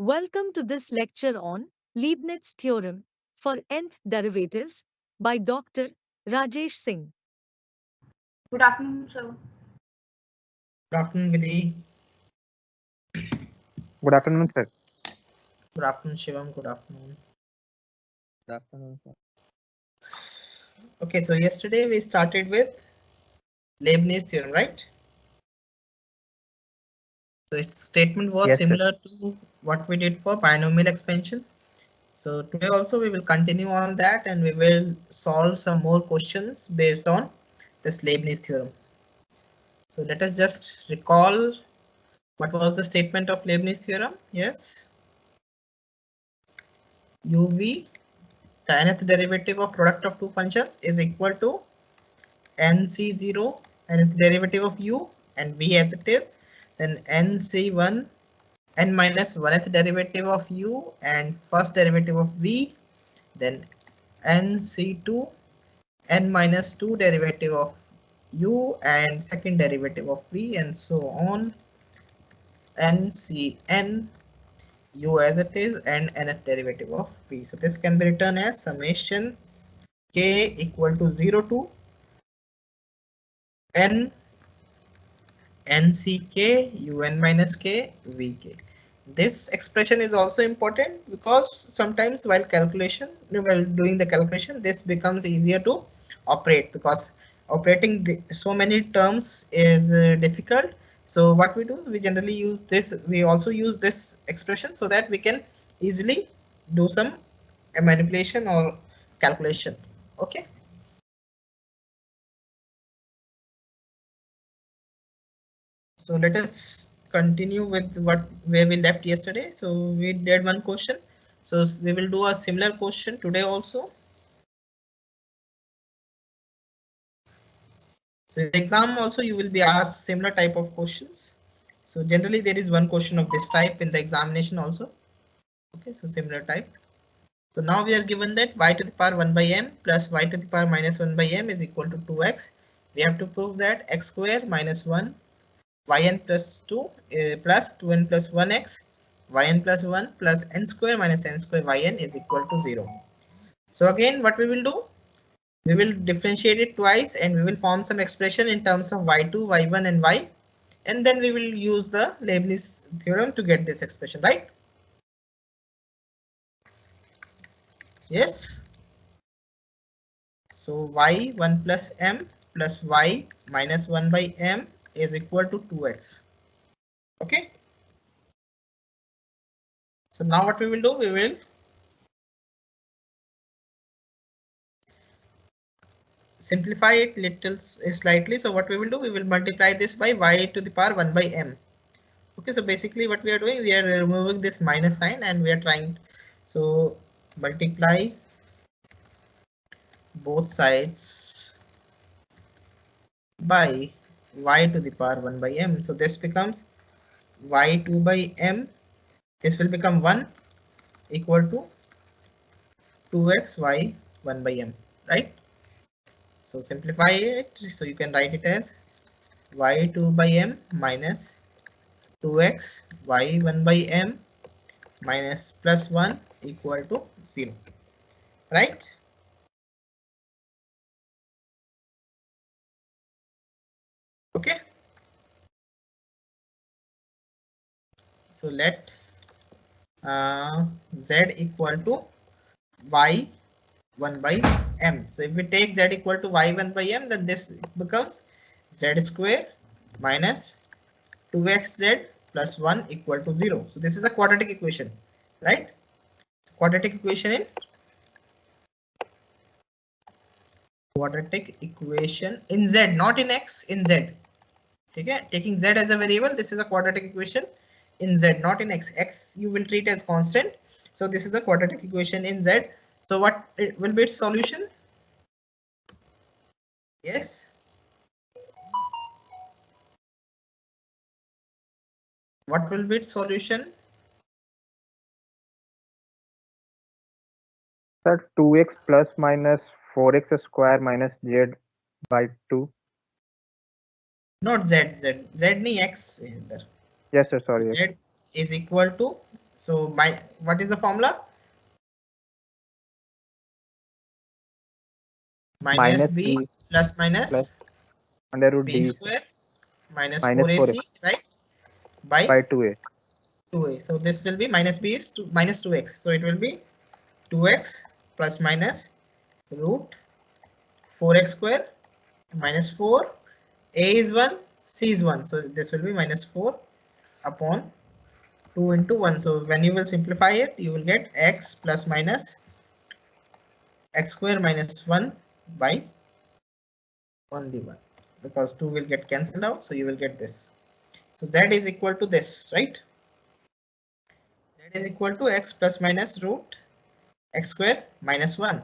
Welcome to this lecture on Leibniz theorem for nth derivatives by Dr. Rajesh Singh. Good afternoon, sir. Good afternoon, Vidhi. Good afternoon, sir. Good afternoon, Shivam. Good afternoon. Good afternoon, sir. Okay, so yesterday we started with Leibniz theorem, right? So its statement was Yes, sir. similar to what we did for binomial expansion. So today also we will continue on that and we will solve some more questions based on this Leibniz theorem. So let us just recall what was the statement of Leibniz theorem. Yes. UV, the nth derivative of product of two functions, is equal to nc0 nth derivative of u and v as it is, then nc1 n minus 1th derivative of u and first derivative of v, then nc2 n minus 2 derivative of u and second derivative of v, and so on, ncn u as it is and nth derivative of v. So this can be written as summation k equal to 0 to n nck un minus k vk. This expression is also important because sometimes while doing the calculation, this becomes easier to operate because operating so many terms is difficult. So what we do, we generally use this. We also use this expression so that we can easily do some manipulation or calculation. Okay. So let us continue with where we left yesterday. So we did one question. So we will do a similar question today also. So in the exam also you will be asked similar type of questions. So generally there is one question of this type in the examination also. Okay, so similar type. So now we are given that y to the power 1 by m plus y to the power minus 1 by m is equal to 2x. We have to prove that x square minus 1 yn plus 2 plus 2n plus 1x yn plus 1 plus n square minus n square yn is equal to 0. So again what we will do, we will differentiate it twice and we will form some expression in terms of y2, y1 and y, and then we will use the Leibniz theorem to get this expression, right? Yes. So y1 plus m plus y minus 1 by m is equal to 2x. Okay. So now what we will do, we will simplify it little slightly. So what we will do, we will multiply this by y to the power 1 by m. Okay, so basically what we are doing, we are removing this minus sign and we are trying, so multiply both sides by y to the power 1 by m. So this becomes y2 by m. This will become 1 equal to 2x y 1 by m, right? So simplify it. So you can write it as y2 by m minus 2x y1 by m minus plus 1 equal to 0, right? Okay. So let z equal to y 1 by m. So if we take z equal to y1 by m, then this becomes z square minus 2xz plus 1 equal to 0. So this is a quadratic equation, right? Quadratic equation in z, not in x, in z. Okay, taking z as a variable, this is a quadratic equation in z, not in x. X you will treat as constant. So this is a quadratic equation in z. So what will be its solution? Yes. What will be its solution? Sir, 2x plus minus 4x square minus z by 2. Not z, z ni x. Yes, sir. Sorry. Z is equal to So what is the formula? Minus b plus minus under root b d square minus minus 4ac, right? By 2a. 2a. So this will be minus b is minus 2x. So it will be 2x plus minus root 4x square minus 4. A is 1, c is 1. So this will be minus 4 upon 2 into 1. So when you will simplify it, you will get x plus minus x square minus 1 by only 1, because 2 will get cancelled out. So you will get this. So z is equal to this, right? Z is equal to x plus minus root x square minus 1,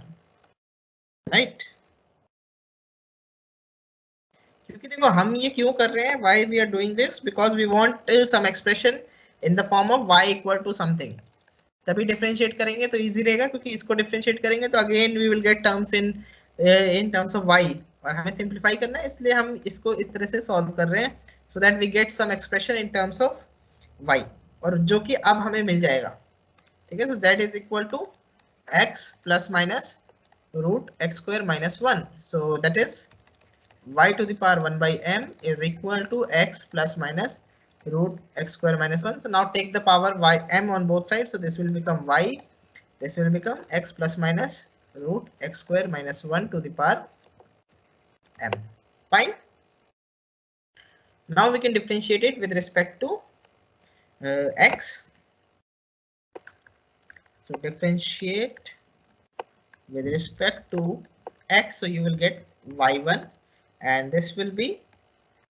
right? क्योंकि देखो हम ये क्यों कर रहे हैं, why we are doing this, because we want some expression in the form of y equal to something. तभी differentiate करेंगे तो इजी रहेगा, क्योंकि इसको डिफरेंशिएट करेंगे तो again we will get terms in terms of y, और हमें सिंपलीफाई करना है, इसलिए हम इसको इस तरह से सॉल्व कर रहे हैं so that we get some expression in terms of y, और जो कि अब हमें मिल जाएगा, ठीक है। So z is equal to x plus minus root x square minus 1, so that is y to the power 1 by m is equal to x plus minus root x square minus 1. So now take the power y m on both sides. So this will become y. This will become x plus minus root x square minus 1 to the power m. Fine. Now we can differentiate it with respect to x. So differentiate with respect to x. So you will get y1. And this will be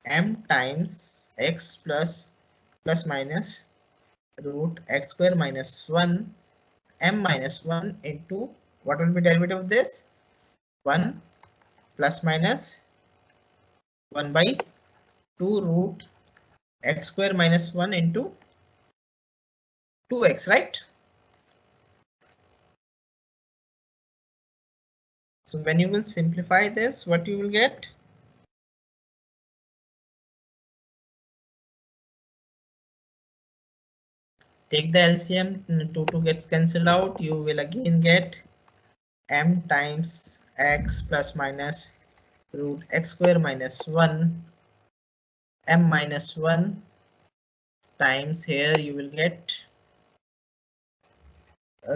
m times x plus minus root x square minus 1 m minus 1 into what will be derivative of this, 1 plus minus 1 by 2 root x square minus 1 into 2x, right? So when you will simplify this, what you will get? Take the LCM, 2 gets cancelled out. You will again get m times x plus minus root x square minus 1 m minus 1 times, here you will get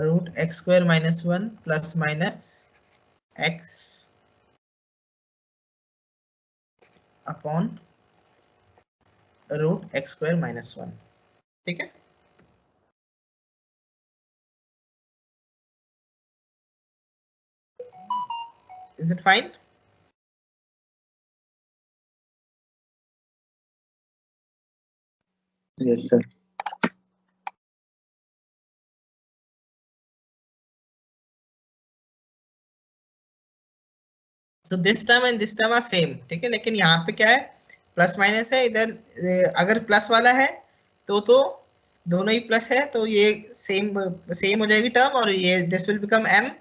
root x square minus 1 plus minus x upon root x square minus 1. ठीक है? Is it fine? Yes, sir. So this term and this term are same, ठीक है, लेकिन यहाँ पे क्या है, plus minus है, इधर अगर प्लस वाला है तो दोनों ही प्लस है, तो ये सेम हो जाएगी टर्म, और ये this will become m.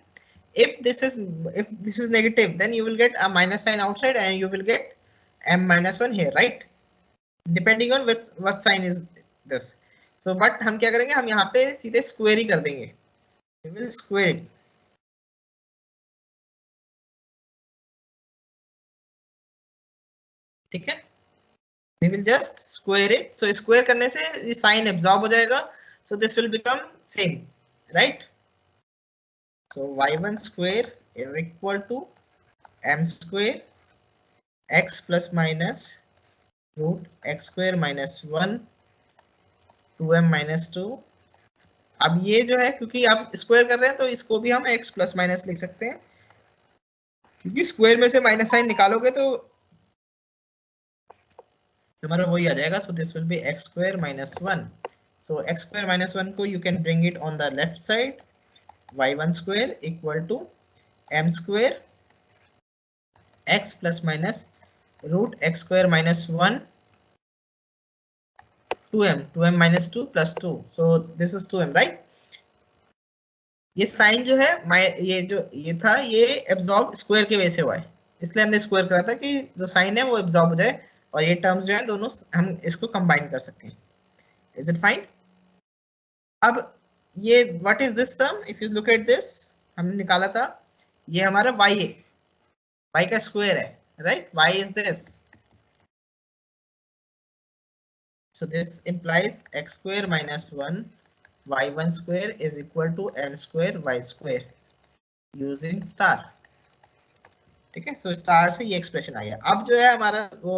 If this is negative, then you will get a minus sign outside and you will get m minus 1 here, right? Depending on what sign is this. So but हम क्या करेंगे, हम यहाँ पे सीधे square ही कर देंगे. We will square it. ठीक है, we will just square it. So square करने से ये sign absorb हो जाएगा. So this will become same, right? So y1 square is equal to m square x plus minus root x square minus 1 2m minus 2. अब ये जो है, क्योंकि आप स्क्वायर कर रहे हैं तो इसको भी हम x प्लस माइनस लिख सकते हैं, क्योंकि स्क्वायर में से माइनस साइन निकालोगे तो हमारा वही आ जाएगा. So this will be x square minus 1. So x square minus 1 को you can bring it on the left side. y1 square equal to m square x plus minus root x square minus 1 2m minus 2 plus 2. So this is 2m, right? ये sign जो है, ये था, ये absorb square के वजह से हुआ है, इसलिए हमने स्क्वायर करा था कि जो साइन है वो एब्जॉर्ब हो जाए और ये टर्म्स जो है दोनों हम इसको कंबाइन कर सकें. Is it fine? अब ये what is this term, if you look at this, हमने निकाला था ये हमारा y है, y का स्क्वायर है, right, y is this, so this implies x square minus 1 y1 square is equal to m square y square using star, ठीक है। सो स्टार से ये एक्सप्रेशन आ गया। अब जो है हमारा वो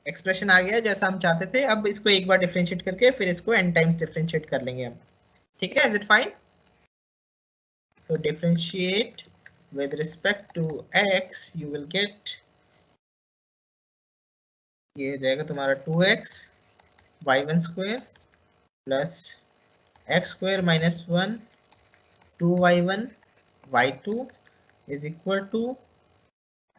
एक्सप्रेशन आ गया जैसा हम चाहते थे। अब इसको एक बार डिफरेंशिएट करके फिर इसको n टाइम्स डिफरेंशिएट कर लेंगे हम, ठीक है। Is it fine? So differentiate with respect to x you will get, ये हो जाएगा तुम्हारा 2x y1 square plus x square minus 1 2y1 y2 is equal to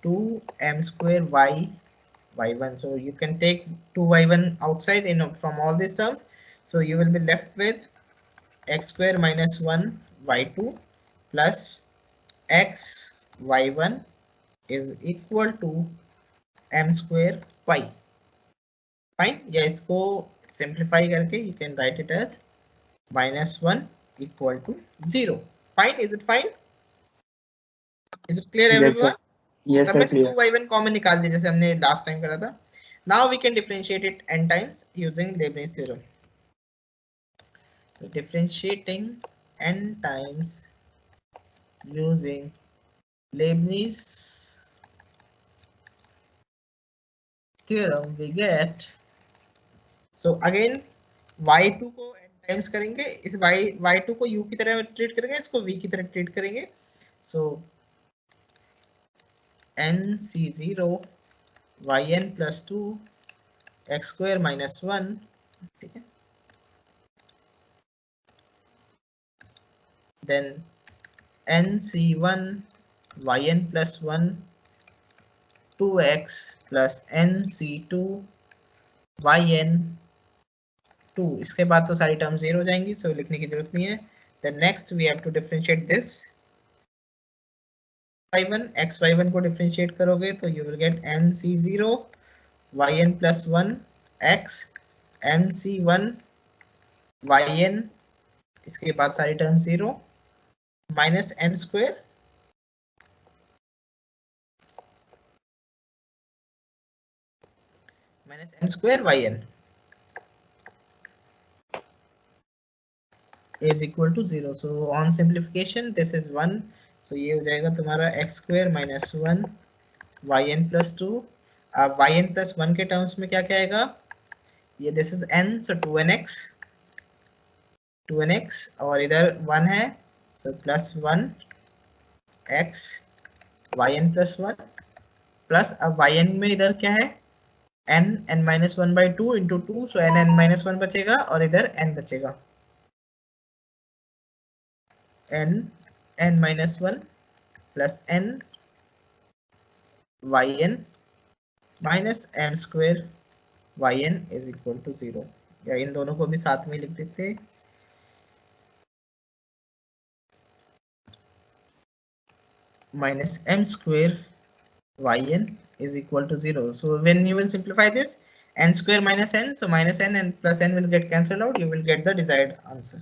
2m square y1. So you can take 2y1 outside in from all these terms, so you will be left with x square minus 1 y2 plus x y1 is equal to m square y. Fine, या इसको simplify करके you can write it as minus 1 equal to 0. Fine, is it fine? Is it clear everyone? Yes, सब में sir, से clear. 2y1 common निकाल दिए जैसे हमने लास्ट टाइम करा था। Now we can differentiate it n times using Leibniz theorem. So differentiating n times using Leibniz theorem we get, so again y2 को n times करेंगे, इस y2 को u की तरह ट्रीट करेंगे, इसको v की तरह ट्रीट करेंगे। So nc0 yn plus 2 x square minus 1, ठीक है। Then nc1 yn plus 1 2x plus nc2 yn 2, इसके बाद तो सारी टर्म 0 हो जाएंगी, सो लिखने की जरूरत नहीं है। Then next we have to differentiate this y1, x y1 को डिफरेंशिएट करोगे तो you will get nc0 yn plus 1 x nc1 yn, इसके बाद सारी term 0 minus m square yn is equal to 0. So on simplification this is 1, so ये हो जाएगा तुम्हारा x square minus 1 yn plus 2। अब yn plus 1 के टर्म्स में क्या क्या आएगा, ये this is n, so 2nx और इधर 1 है, so plus 1 x yn plus 1 plus अब yn में इधर क्या है n minus 1 by 2 into 2, so n minus 1 बचेगा और इधर n बचेगा n minus 1 plus n yn minus m square yn is equal to 0, या इन दोनों को भी साथ में लिख देते, minus m square yn is equal to 0. So when you will simplify this, n square minus n, so minus n and plus n will get cancelled out, you will get the desired answer.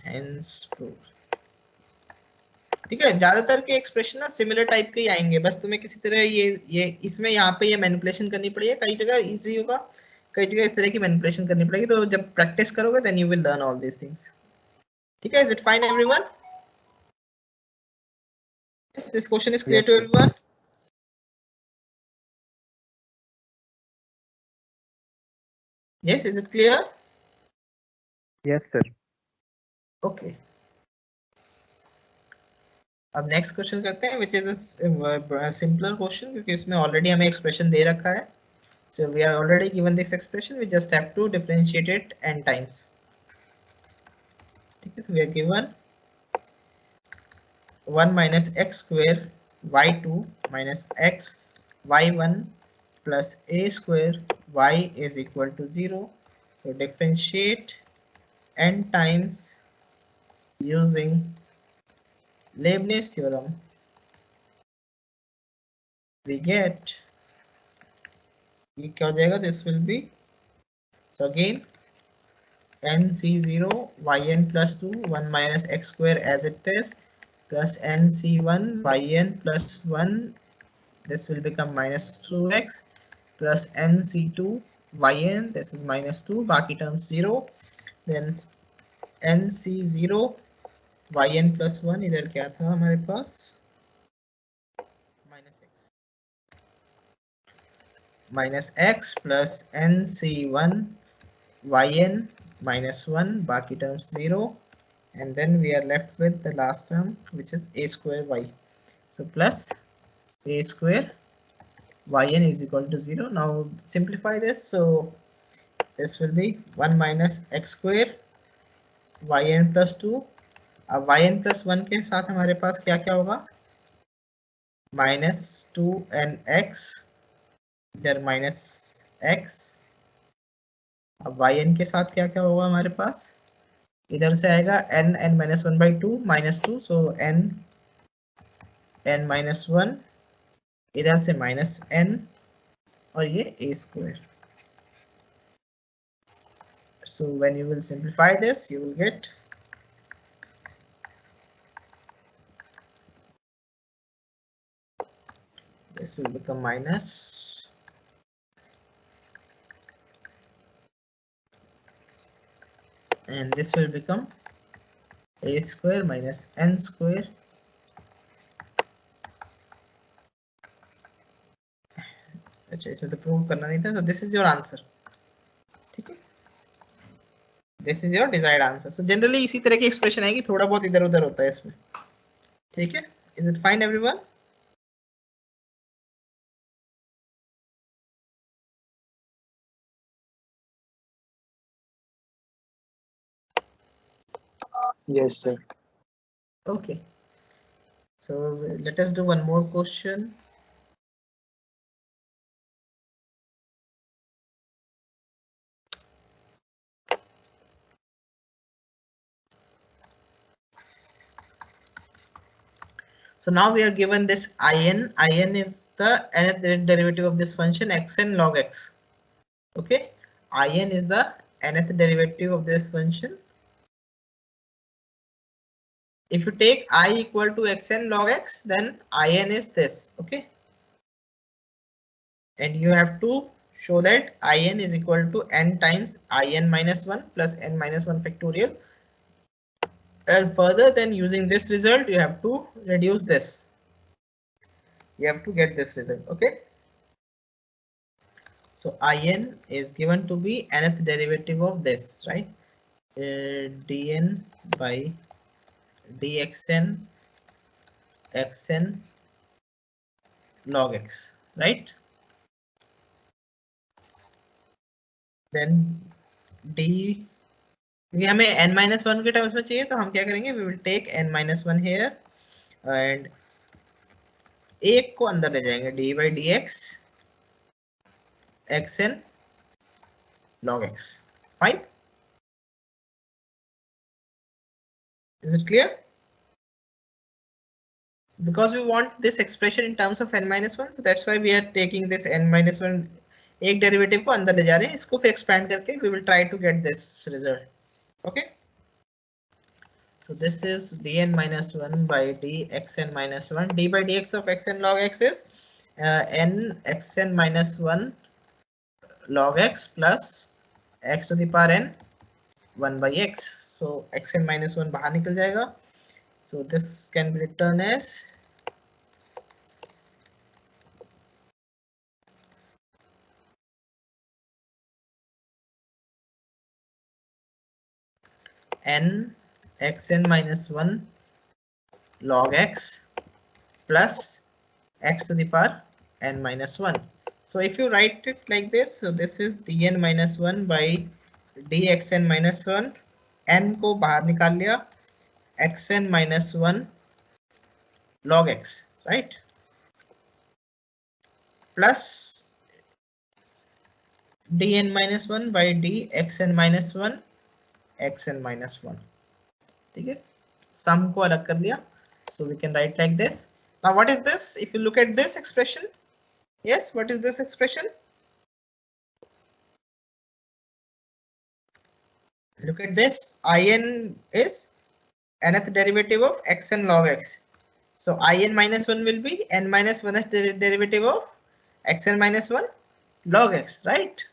Hence proved. ठीक है, ज्यादातर के expression ना similar type के ही आएंगे, बस तुम्हें किसी तरह ये इसमें यहाँ पे ये मैनिपुलेशन करनी पड़ेगी, कई जगह इजी होगा, कई जगह इस तरह की मैनिपुलेशन करनी पड़ेगी, तो जब प्रैक्टिस करोगे then you will learn all these things, ठीक है। Is it fine everyone? This question is clear to everyone? Yes, is it clear? Yes, sir. Okay, अब नेक्स्ट क्वेश्चन करते हैं, which is a simpler question, क्योंकि इसमें already हमें expression दे रखा है। So we are already given this expression, we just have to differentiate it n times, ठीक है। So we are given 1 minus x square y2 minus x y1 plus a square y is equal to 0. So differentiate n times using Leibniz theorem, we get ये क्या हो जाएगा, this will be, so again nc0 yn plus 2 1 minus x square as it is plus nc1 yn plus 1, this will become minus 2x plus nc2 yn, this is minus 2, बाकी terms 0, then nc0 yn plus 1, इधर क्या था हमारे पास minus x plus nc1 yn minus 1, बाकी terms 0, and then we are left with the last term which is a square y, so plus a square yn is equal to 0. Now simplify this, so this will be 1 minus x square yn plus 2. अब yn plus 1 के साथ हमारे पास क्या क्या होगा, minus 2nx, इधर minus x, अब yn के साथ क्या क्या होगा हमारे पास, इधर से आएगा n minus 1 by 2 minus 2, so n minus 1, इधर से minus n और ये a square. So when you will simplify this, you will get this will become minus and this will become a square minus n square अच्छा इसमें तो prove करना नहीं था, so this is your answer, ठीक है, this is your desired answer. So generally इसी तरह की एक्सप्रेशन आएगी, थोड़ा बहुत इधर उधर होता है इसमें, ठीक है. Is it fine everyone? Yes, sir. Okay, so let us do one more question. So now we are given this in. In is the nth derivative of this function xn log x. Okay, in is the nth derivative of this function. If you take I equal to xn log x, then in is this. Okay, and you have to show that in is equal to n times in minus 1 plus n minus 1 factorial. And further than using this result, you have to reduce this. You have to get this result. Okay, so in is given to be nth derivative of this, right? Dn by dxn xn log x, right? Then d, क्योंकि हमें n minus 1 के terms में चाहिए, तो हम क्या करेंगे, we will take n minus 1 here and एक को अंदर ले जाएंगे, d by dx xn log x. Fine, is it clear? Because we want this expression in terms of n minus 1, so that's why we are taking this n minus 1, एक derivative को अंदर ले जा रहे हैं, इसको फिर एक्सपैंड करके we will try to get this result. Okay, so this is dn minus 1 by dxn minus 1. D by dx of xn log x is n xn minus 1 log x plus x to the power n 1 by x. So xn minus 1 बाहर निकल जाएगा, so this can be written as n xn minus 1 log x plus x to the power n minus 1. So if you write it like this, so this is dn minus 1 by dxn minus 1, n को बाहर निकाल लिया, xn minus 1 log x, right, plus dn minus 1 by dxn minus 1 xn minus 1. ठीक है, sum को अलग कर लिया. So we can write like this. Now what is this? If you look at this expression, yes, what is this expression? Look at this. In is nth derivative of xn log x. So in minus 1 will be n minus 1th derivative of xn minus 1 log x, right?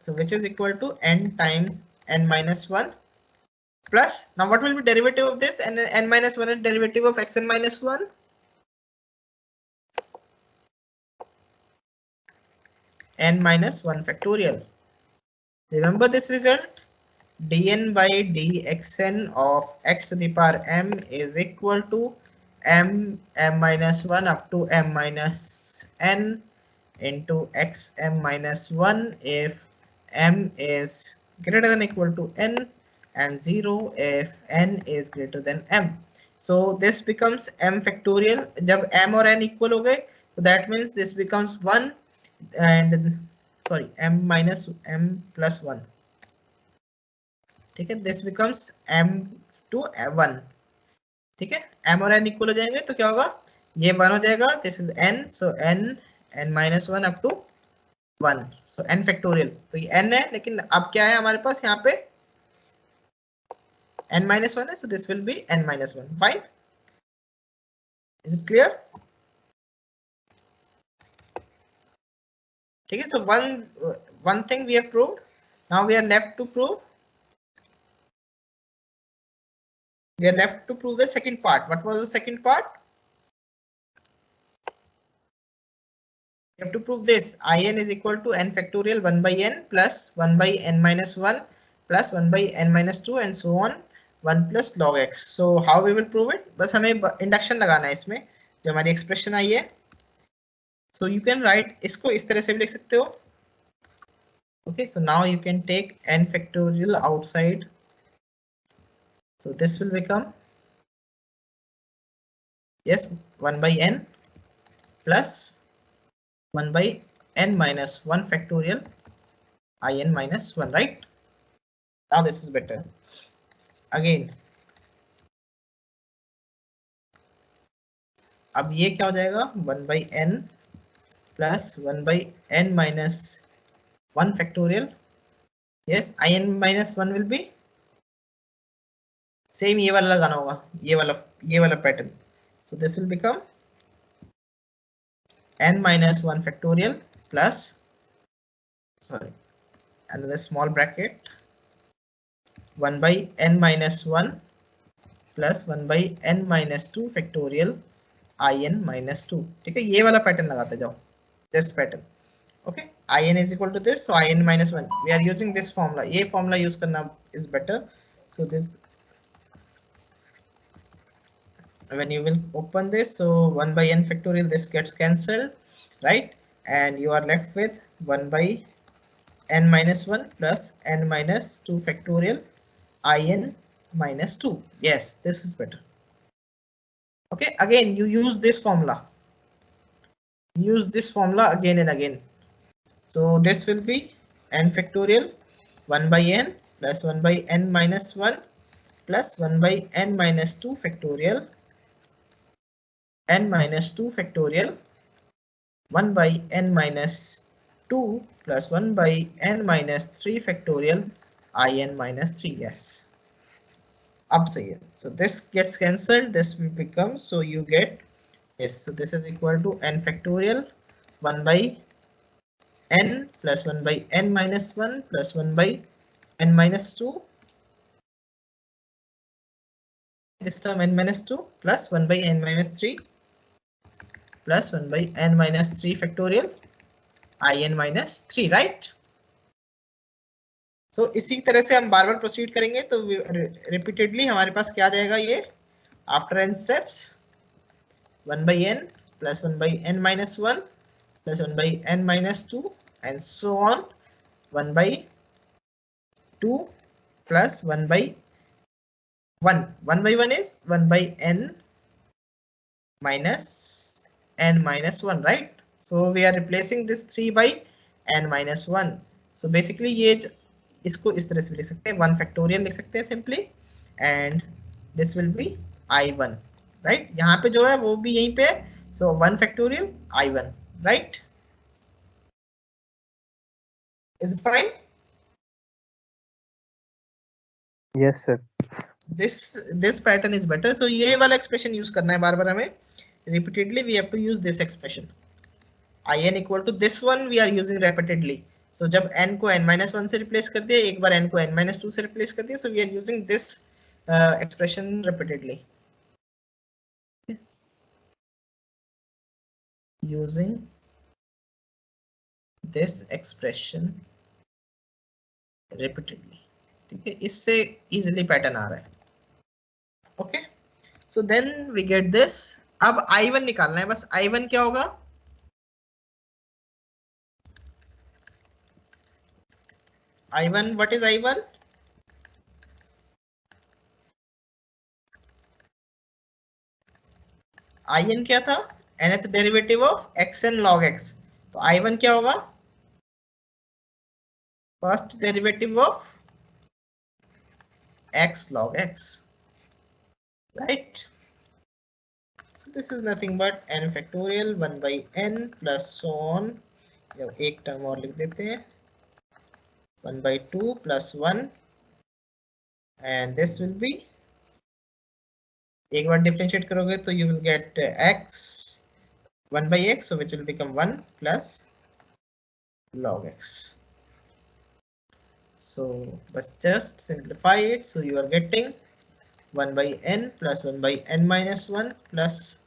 So which is equal to n times n minus 1 plus. Now what will be derivative of this? N minus 1 derivative of xn minus 1. N minus 1 factorial. Remember this result? Dn by dxn of x to the power m is equal to m minus 1 up to m minus n into x m minus 1 if m is greater than equal to n and 0 if n is greater than m. So this becomes m factorial. जब m और n equal हो गए, so that means this becomes 1 and sorry m minus m plus 1. ठीक है, this becomes m to 1. ठीक है, m और n equal हो जाएंगे तो क्या होगा, ये 1 हो जाएगा. This is n, so n minus 1 up to 1, so n factorial. तो ये n है, लेकिन अब क्या है हमारे पास यहाँ पे n minus 1 है, so this will be n minus 1. Fine, is it clear? ठीक है, so one thing we have proved. Now we are left to prove. We are left to prove the second part. What was the second part? You have to prove this. In is equal to n factorial 1 by n plus 1 by n minus 1 plus 1 by n minus 2 and so on 1 plus log x. So how we will prove it? बस हमें induction लगाना है इसमें जो हमारी expression I है. So you can write, इसको इस तरह से भी लिख सकते हो. Okay, so now you can take n factorial outside. So this will become, yes, 1 by n plus 1 by n minus 1 factorial in minus 1, right? Now this is better. Again, अब ये क्या हो जाएगा, 1 by n plus 1 by n minus 1 factorial. Yes, in minus 1 will be same ये वाला लगाना होगा, ये वाला pattern. So this will become n minus 1 factorial plus, sorry, another small bracket, 1 by n minus 1 plus 1 by n minus 2 factorial in minus 2. ठीक है, ये वाला पैटर्न लगाते जाओ, this pattern. Okay, in is equal to this, so in minus 1. We are using this formula. ये formula use करना is better. So this, when you will open this, so 1 by n factorial, this gets cancelled, right? And you are left with 1 by n minus 1 plus n minus 2 factorial in minus 2. Yes, this is better. Okay, again you use this formula. Use this formula again and again. So this will be n factorial 1 by n plus 1 by n minus 1 plus 1 by n minus 2 factorial n minus 2 factorial 1 by n minus 2 plus 1 by n minus 3 factorial in minus 3. Yes, up here. So this gets cancelled, this will become, so you get, yes, so this is equal to n factorial 1 by n plus 1 by n minus 1 plus 1 by n minus 2, this term n minus 2 plus 1 by n minus 3 plus 1 by n minus 3 factorial in minus 3, right? So इसी तरह से हम बार बार proceed करेंगे तो repeatedly हमारे पास क्या आ जाएगा, ये after n steps 1 by n plus 1 by n minus 1 plus 1 by n minus 2 and so on 1 by 2 plus 1 by 1. 1 by 1 is 1 by n minus n minus 1, right? So we are replacing this 3 by n minus 1. So basically ये इसको इस तरह से भी लिख सकते हैं, 1 factorial लिख सकते हैं simply, and this will be I1, right. यहाँ पे जो है वो भी यहीं पे, सो 1 factorial I1, right. Is it fine? Yes, sir. this pattern is better. So ये वाला एक्सप्रेशन यूज करना है बार बार हमें, repeatedly we have to use this expression. In equal to this one we are using repeatedly. So जब n को n-1 से replace कर दिया, एक बार n को n-2 से रिप्लेस कर दिया, so we are using this expression repeatedly. Using this expression repeatedly. ठीक है, इससे easily पैटर्न आ रहा है. Okay, so then we get this. अब I1 निकालना है, बस I1 क्या होगा? I1, what is I1? In क्या था? nth derivative of xn log x. तो I1 क्या होगा? First derivative of x log x, right? So this is nothing but n factorial 1 by n plus so on. एक term और लिख देते हैं, 1 by 2 plus 1, and this will be, एक बार differentiate करोगे तो you will get x 1 by x, so which will become 1 plus log x. So let's just simplify it. So you are getting 1 by n plus 1 by n minus 1 plus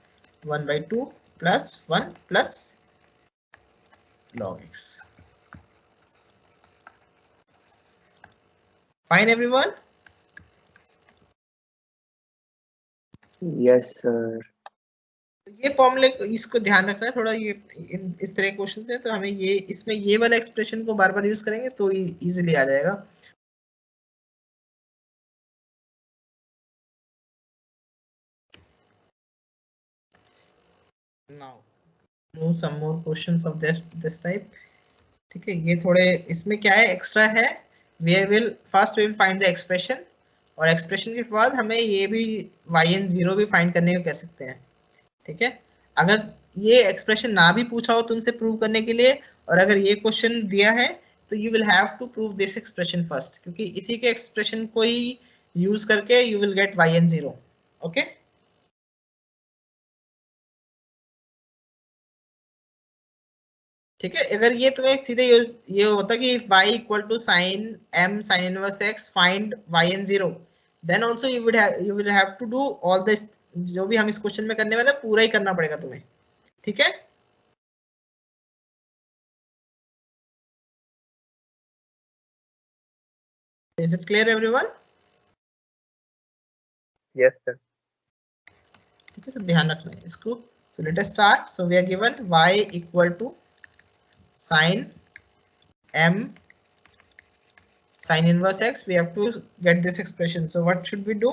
1 by 2 plus 1 plus log x. Fine everyone? Yes, sir. ये फॉर्मूले इसको ध्यान रखना है थोड़ा, ये इस तरह के क्वेश्चन है तो हमें ये इसमें ये वाला एक्सप्रेशन को बार बार यूज करेंगे तो इजीली आ जाएगा. Now do some more questions of this type. ठीक है, ये थोड़े इसमें क्या है, एक्स्ट्रा है. we will find the expression, और एक्सप्रेशन के बाद हमें ये भी yn0 भी फाइंड करने को कह सकते हैं. ठीक है, अगर ये एक्सप्रेशन ना भी पूछा हो तुमसे प्रूव करने के लिए, और अगर ये क्वेश्चन दिया है तो you will have to prove this expression first, क्योंकि इसी के एक्सप्रेशन को ही यूज करके you will get yn0. Okay, ठीक है. अगर ये तुम्हें सीधे ये होता कि y equal to sine m sine inverse x find yn0, then also you will have to do all this, जो भी हम इस क्वेश्चन में करने वाले पूरा ही करना पड़ेगा तुम्हें. ठीक है, is it clear everyone? Yes, sir. ठीक है, सर ध्यान रखना है इसको. So let us start. So we are given y equal to sine m sin inverse x. We have to get this expression. So what should we do?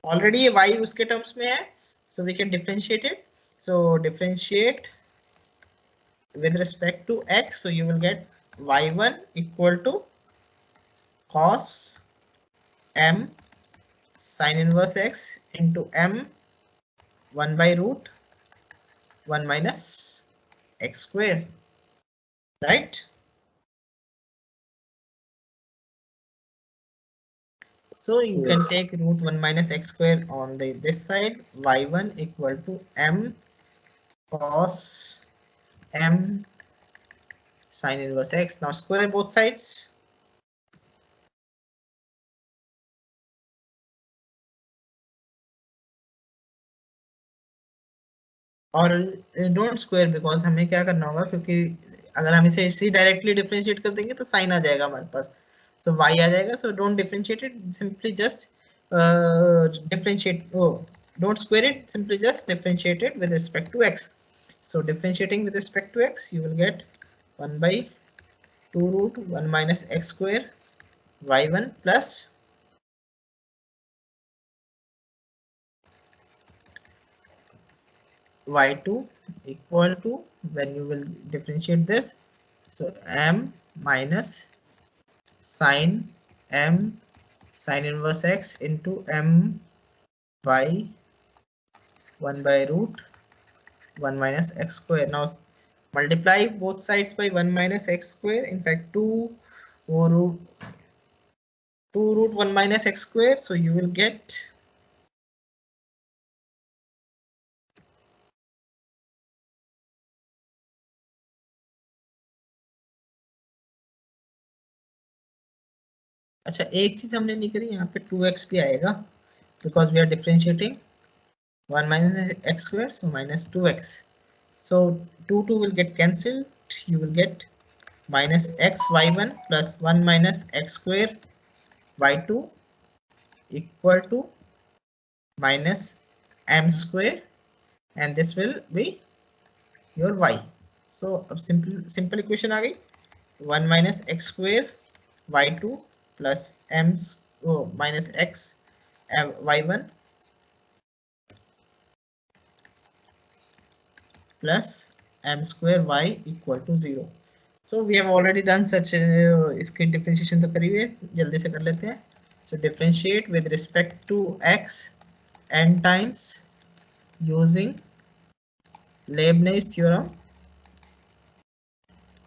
Already ये y उसके terms में है, so we can differentiate it. So differentiate with respect to x. So you will get y1 equal to cos m sin inverse x into m 1 by root 1 minus x square, right? So you Yes. can take root 1 minus x square on this side. Y1 equal to m cos m sin inverse x. Now square both sides. और don't square, because हमें क्या करना होगा, क्योंकि अगर हम इसे इसी डायरेक्टली डिफरेंशिएट कर देंगे तो साइन आ जाएगा हमारे पास, सो y आ जाएगा. So don't differentiate it, simply just differentiate, don't square it, simply just differentiate it with respect to x. So differentiating with respect to x, you will get 1 by 2 root 1 minus x square y1 plus y2 equal to, when you will differentiate this, So m minus sin m sin inverse x into m by 1 by root 1 minus x square. Now multiply both sides by 1 minus x square. In fact 2 root 1 minus x square. So you will get अच्छा एक चीज हमने नहीं करी यहाँ पे 2x भी आएगा because we are differentiating 1 minus x square, so minus 2x. So 2 will get cancelled. You will get minus x y1 plus 1 minus x square y2 equal to minus m square, and this will be your y. So अब simple equation आ गई 1 minus x square y2 plus m minus x y1 plus m square y equal to 0. So we have already done such इसकी differentiation तो करी हुई है, जल्दी से कर लेते हैं. So differentiate with respect to x n times using Leibniz theorem.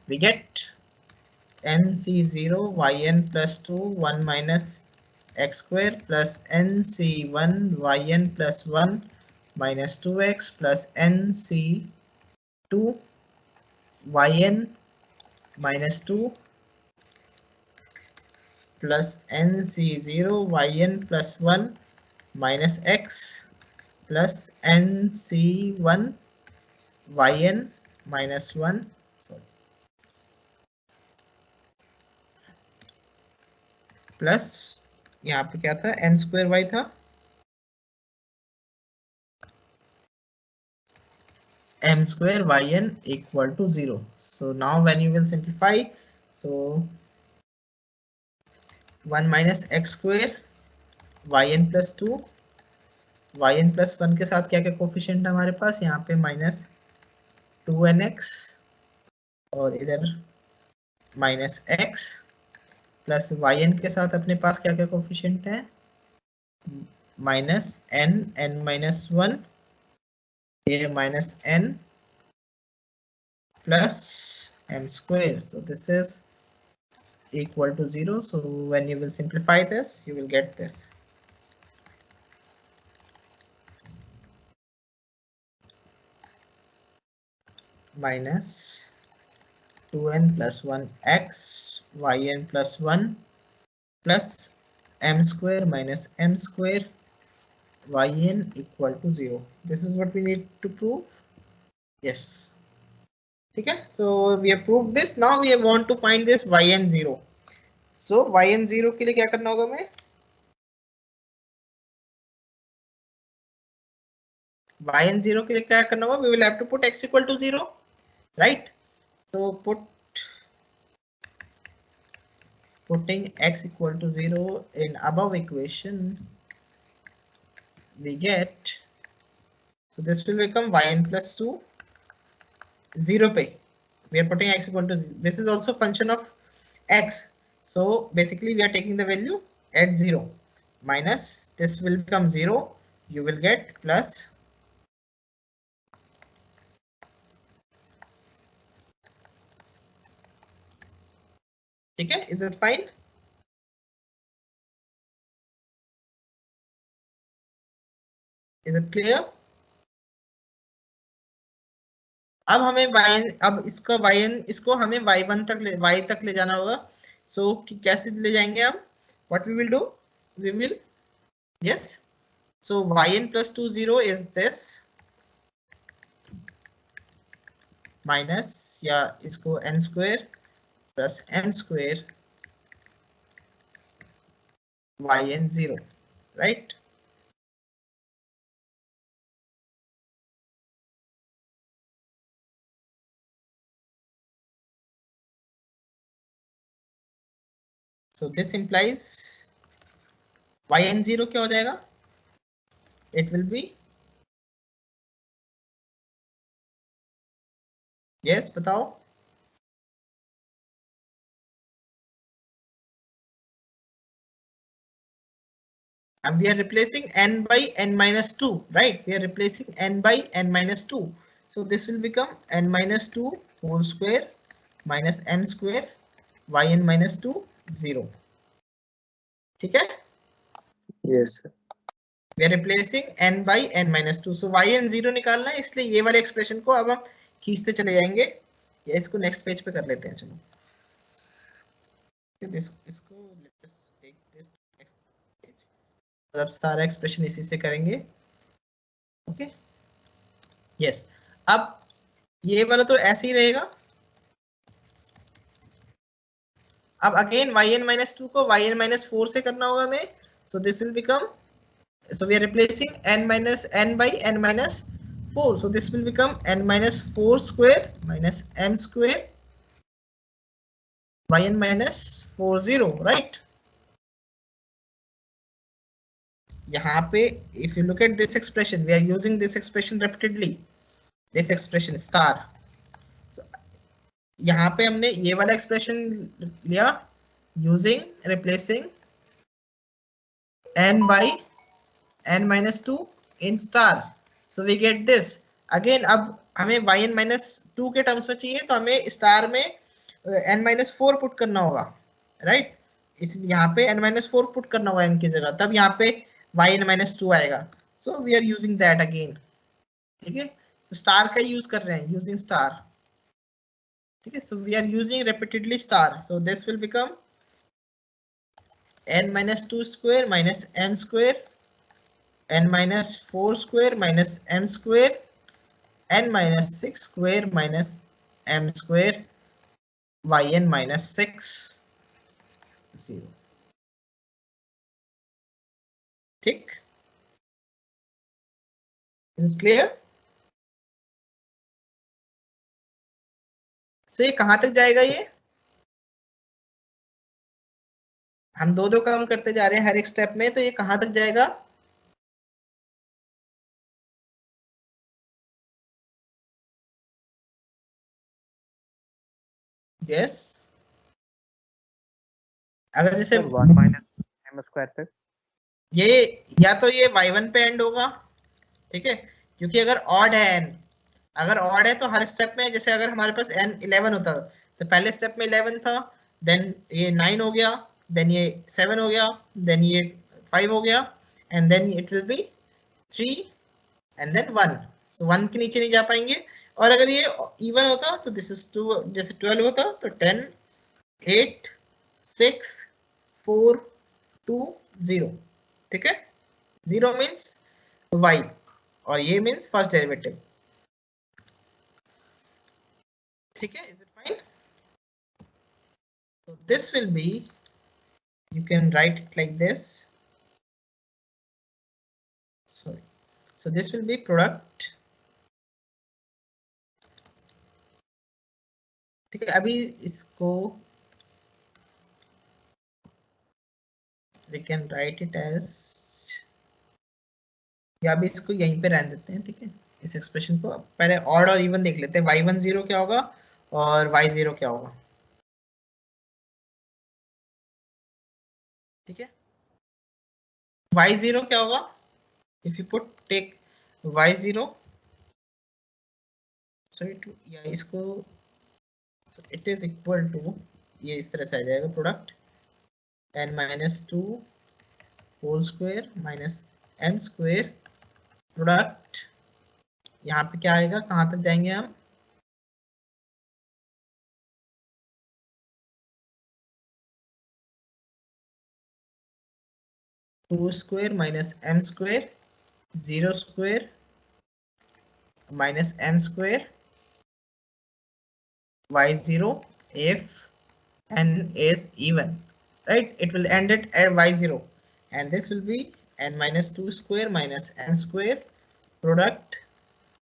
We get nc0 yn plus 2 1 minus x square plus nc1 yn plus 1 minus 2x plus nc2 yn minus 2 plus nc0 yn plus 1 minus x plus nc1 yn minus 1 plus यहाँ पे क्या था n square y था m square yn equal to 0. So now when you will simplify, so 1 minus x square yn plus 2 yn plus 1 के साथ क्या क्या coefficient है हमारे पास यहाँ पे minus 2nx और इधर minus x प्लस yn के साथ अपने पास क्या क्या कोफिशिएंट है माइनस n माइनस 1 ये minus n plus m square. So this is equal to 0. So when you will simplify this, you will get this. Minus 2n plus 1 x yn plus 1 plus m square minus m square yn equal to 0. This is what we need to prove. Yes. ठीक है, so we have proved this. Now we want to find this yn0. So yn0 के लिए क्या करना होगा हमें yn0 के लिए क्या करना होगा we will have to put x equal to 0, right? So putting x equal to 0 in above equation we get, so this will become yn plus 2 0 पे we are putting x equal to 0. This is also function of x, so basically we are taking the value at 0 minus this will become 0, you will get plus ठीक है, is it fine? Is it clear? अब हमें yn, अब इसको yn इसको हमें y1 तक y तक ले जाना होगा. So कैसे ले जाएंगे हम? What we will do? We will, yes. So yn plus 2 0 is this minus या इसको n square plus m square yn 0, right? So this implies yn0 क्या हो जाएगा? It will be, yes बताओ. and we are replacing n by n minus 2, right? We are replacing n by n minus 2. So this will become n minus 2 whole square minus m square yn minus 2 0. ठीक है? Yes sir. We are replacing n by n minus 2. So yn 0 निकालना है, इसलिए ये वाले expression को अब हम खींचते चले जाएंगे, या इसको नेक्स्ट पेज पे कर लेते हैं. चलो इसको मतलब सारा एक्सप्रेशन इसी से करेंगे. Okay yes. अब ये वाला तो ऐसे ही रहेगा. अब अगेन yn minus 2 को yn minus 4 से करना होगा हमें. So this will become, so we are replacing n by n minus 4. So this will become n minus 4 square minus m square yn minus 4 0, right? यहाँ पे if you look at this expression, we are using this expression repeatedly, this expression star. So यहाँ पे हमने ये वाला expression लिया using replacing n by n minus 2 in star. So we get this. Again अब हमें yn minus 2 के terms में चाहिए, तो हमें स्टार में n minus 4 पुट करना होगा, राइट? इस यहाँ पे n minus 4 पुट करना होगा n की जगह, तब यहाँ पे yn minus 2 आएगा. So we are using that again. ठीक है? So स्टार का यूज कर रहे हैं, using star. ठीक है? So we are using repeatedly star. So this will become n minus 2 square minus m square, n minus 4 square minus m square, n minus 6 square minus m square, yn minus 6 0. ठीक? Is it clear? So ये कहां तक जाएगा? ये हम दो काम करते जा रहे हैं हर एक स्टेप में, तो ये कहां तक जाएगा? यस. अगर जैसे 1 minus m square तक. ये या तो ये y1 पे एंड होगा, ठीक है, क्योंकि अगर ऑड है n, अगर ऑड है तो हर स्टेप में, जैसे अगर हमारे पास n 11 होता तो पहले स्टेप में 11 था, देन ये 9 हो गया, देन ये 7 हो गया, देन ये 5 हो गया, and then it will be 3 and then 1. So 1 के नीचे नहीं जा पाएंगे. और अगर ये इवन होता तो दिस इज 2, जैसे 12 होता तो 10 8 6 4 2 0. ठीक है? 0 मीन्स y और ये मीन्स फर्स्ट डेरिवेटिव. ठीक है? Is it fine? So this will be, you can write it like this. Sorry. So this will be product. ठीक है? अभी इसको we can write it as, या अभी इसको यहीं पे रहने देते हैं. ठीक है? इस एक्सप्रेशन को पहले ऑड और इवन देख लेते हैं. y1 0 क्या होगा और y0 क्या होगा. ठीक है? y0 क्या होगा? If you put take y0, sorry two, या इसको, इट इज इक्वल टू, ये इस तरह से आ जाएगा, product n minus 2 whole square minus m square product. यहाँ पे क्या आएगा? कहां तक जाएंगे हम? Two square minus m square 0 square minus m square y0 if n is even, right? It will end it at y0, and this will be n minus 2 square minus m square product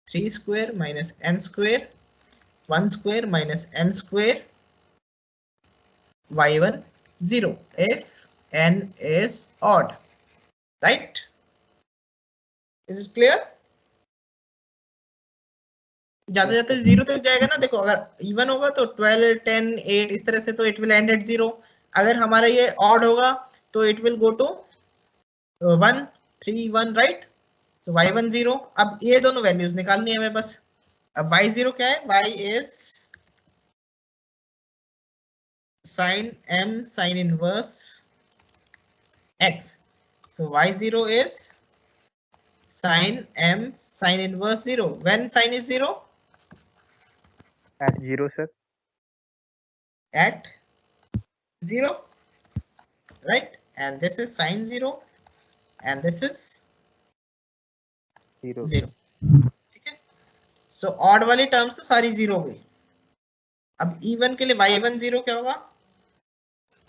3 square minus m square 1 square minus m square y1 0 if n is odd, right? Is it clear? ज्यादा ज्यादा 0 तक जाएगा ना. देखो अगर even होगा तो 12 10 8 इस तरह से, तो इट विल एंड एट 0. अगर हमारा ये ऑड होगा तो it will go to 1 3 1 right. तो y1 0, अब ये दोनों वैल्यूज निकालनी है हमें बस। अब y0 क्या है, y is sin m sin inverse x, so y0 is sin m sin inverse 0 when sin is 0, at 0, sir. at 0, right, and this is sin 0 and this is 0. 0, ठीक है। सो ऑड वाली terms तो सारी 0 हो गई। अब even के लिए y1 0 क्या होगा,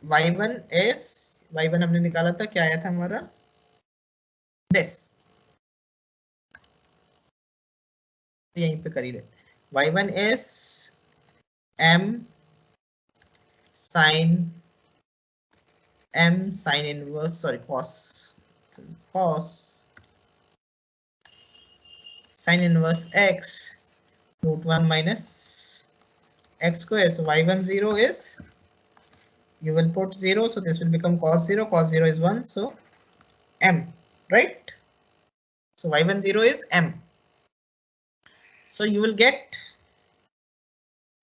y1 is, y1 हमने निकाला था, क्या आया था हमारा, दिस, यहीं पे कर ही लेते। y1 is m sin inverse, sorry, cos sin inverse x root 1 minus x square. So y1 0 is, you will put 0, so this will become cos 0, cos 0 is 1, so m, right? So y1 0 is m, so you will get,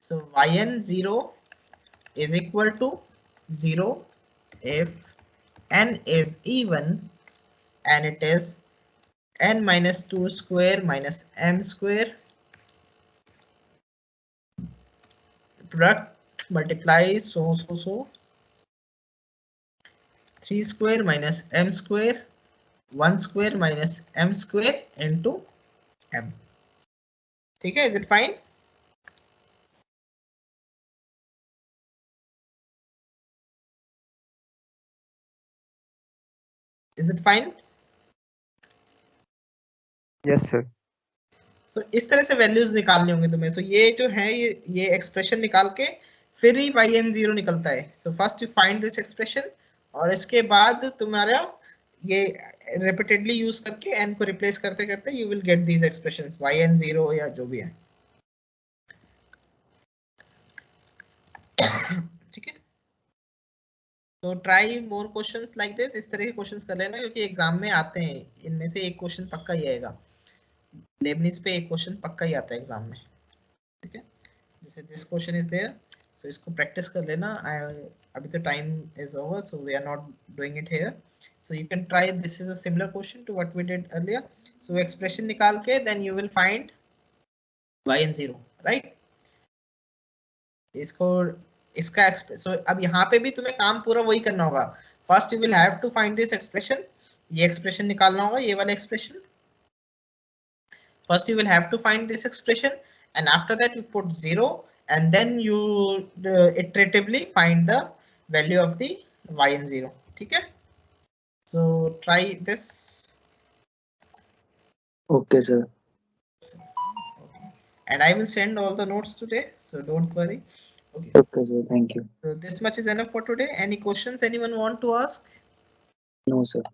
so yn 0 is equal to 0 if n is even and it is n minus 2 square minus m square, product multiply so 3 square minus m square 1 square minus m square into m, ठीक है, is it fine? Is it fine? Yes, sir. So इस तरह से values निकालनी होंगी तुम्हें। So ये जो है ये एक्सप्रेशन निकाल के फिर ही yn0 निकलता है। So first you find this expression और इसके बाद तुम्हारा ये repeatedly यूज करके n को रिप्लेस करते करते you will get these expressions yn0 या जो भी है, ठीक है। तो try more questions like this, इस तरह के क्वेश्चंस कर लेना क्योंकि एग्जाम में आते हैं, इनमें से एक क्वेश्चन पक्का ही आएगा, लेबनिज पे एक क्वेश्चन पक्का ही आता है एग्जाम में, ठीक है। जैसे this question is there, so इसको प्रैक्टिस कर लेना। अभी तो time is over, so we are not doing it here, so you can try, this is a similar question to what we did earlier. So expression निकाल के then you will find yn0, right. इसको इसका सो अब यहाँ पे भी तुम्हें काम पूरा वही करना होगा। First you will have to find this expression, ये एक्सप्रेशन निकालना होगा, ये वाला expression. First you will have to find this expression and after that you put 0 and then you iteratively find the value of the yn0, ठीक है। So try this. Okay, sir. And I will send all the notes today, so don't worry. Okay. Okay, sir. Thank you. So this much is enough for today. Any questions anyone want to ask? No, sir.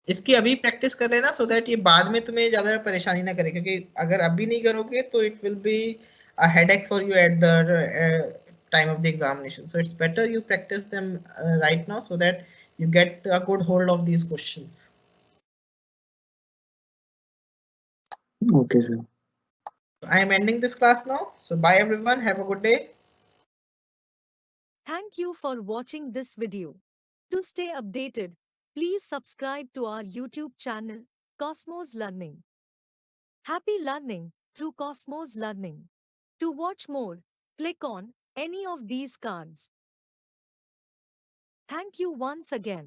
इसकी अभी practice कर लेना so that ये बाद में तुम्हें ज्यादा परेशानी ना करे, क्योंकि अगर अभी नहीं करोगे तो it will be a headache for you at the time of the examination. So it's better you practice them right now so that you get a good hold of these questions. Okay, sir. I am ending this class now. So bye everyone. Have a good day. Thank you for watching this video. To stay updated, please subscribe to our YouTube channel, Cosmos Learning. Happy learning through Cosmos Learning. To watch more, click on any of these cards. Thank you once again.